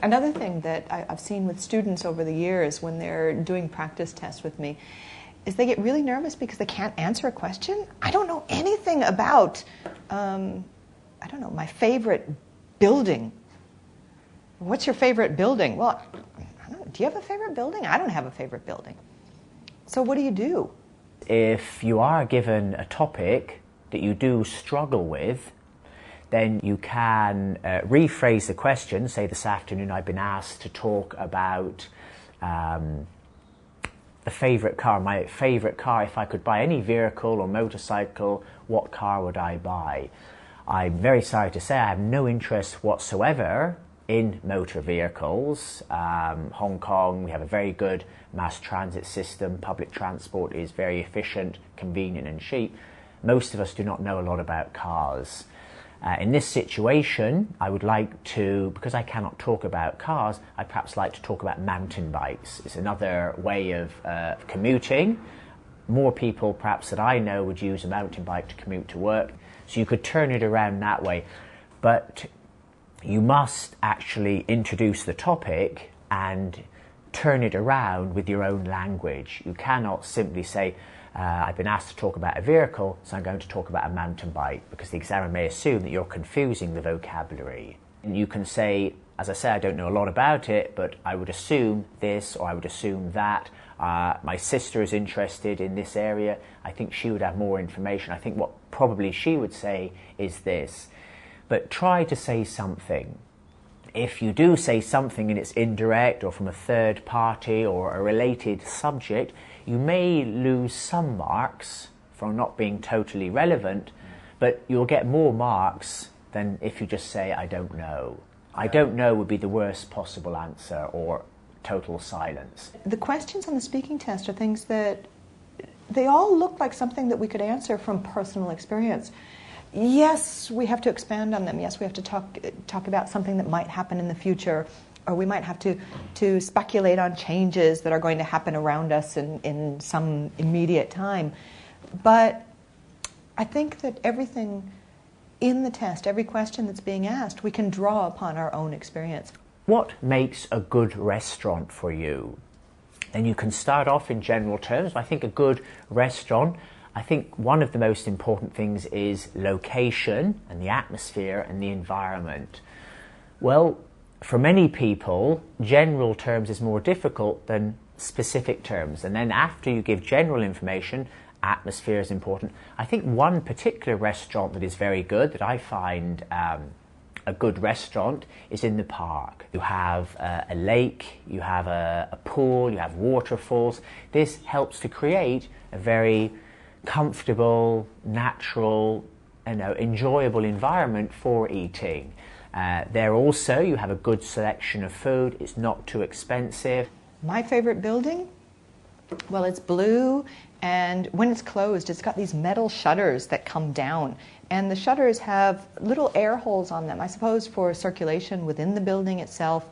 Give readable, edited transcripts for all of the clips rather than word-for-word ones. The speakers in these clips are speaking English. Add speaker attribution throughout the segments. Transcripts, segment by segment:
Speaker 1: Another thing that I've seen with students over the years when they're doing practice tests with me is they get really nervous because they can't answer a question. I don't know anything about, I don't know, my favorite building. What's your favorite building? Well, I don't know, do you have a favorite building? I don't have a favorite building. So what do?
Speaker 2: If you are given a topic that you do struggle with, then you can rephrase the question. Say this afternoon I've been asked to talk about the favourite car. My favourite car, if I could buy any vehicle or motorcycle, what car would I buy? I'm very sorry to say I have no interest whatsoever in motor vehicles. Hong Kong, we have a very good mass transit system. Public transport is very efficient, convenient and cheap. Most of us do not know a lot about cars. In this situation, I would like to, because I cannot talk about cars, I'd perhaps like to talk about mountain bikes. It's another way of commuting. More people perhaps that I know would use a mountain bike to commute to work. So you could turn it around that way. But you must actually introduce the topic and turn it around with your own language. You cannot simply say, I've been asked to talk about a vehicle, so I'm going to talk about a mountain bike, because the examiner may assume that you're confusing the vocabulary. And you can say, as I say, I don't know a lot about it, but I would assume this, or I would assume that. My sister is interested in this area. I think she would have more information. I think what probably she would say is this. But try to say something. If you do say something and it's indirect or from a third party or a related subject, you may lose some marks from not being totally relevant, but you'll get more marks than if you just say, I don't know. I don't know would be the worst possible answer, or total silence.
Speaker 1: The questions on the speaking test are things that they all look like something that we could answer from personal experience. Yes, we have to expand on them. Yes, we have to talk about something that might happen in the future, or we might have to speculate on changes that are going to happen around us in some immediate time. But I think that everything in the test, every question that's being asked, we can draw upon our own experience.
Speaker 2: What makes a good restaurant for you? Then you can start off in general terms. I think a good restaurant, I think one of the most important things is location and the atmosphere and the environment. Well, for many people, general terms is more difficult than specific terms. And then after you give general information, atmosphere is important. I think one particular restaurant that is very good, that I find a good restaurant, is in the park. You have a lake, you have a pool, you have waterfalls. This helps to create a very comfortable, natural, enjoyable environment for eating. There also you have a good selection of food. It's not too expensive.
Speaker 1: My favorite building? Well, it's blue, and when it's closed, it's got these metal shutters that come down, and the shutters have little air holes on them, I suppose for circulation within the building itself.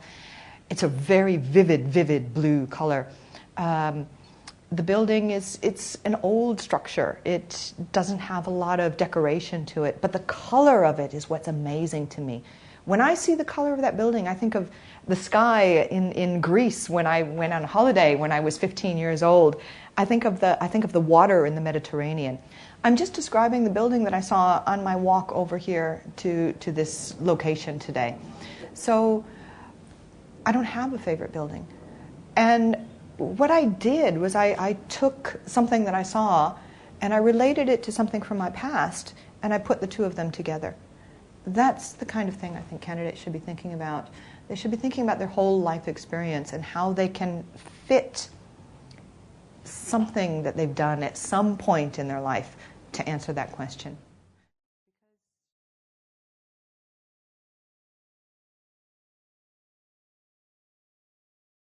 Speaker 1: It's a very vivid blue color. The building it's an old structure. It doesn't have a lot of decoration to it, but the color of it is what's amazing to me. When I see the color of that building, I think of the sky in Greece when I went on holiday when I was 15 years old. I think of the water in the Mediterranean. I'm just describing the building that I saw on my walk over here to this location today. So I don't have a favorite building. And what I did was I took something that I saw and I related it to something from my past, and I put the two of them together. That's the kind of thing I think candidates should be thinking about. They should be thinking about their whole life experience and how they can fit something that they've done at some point in their life to answer that question.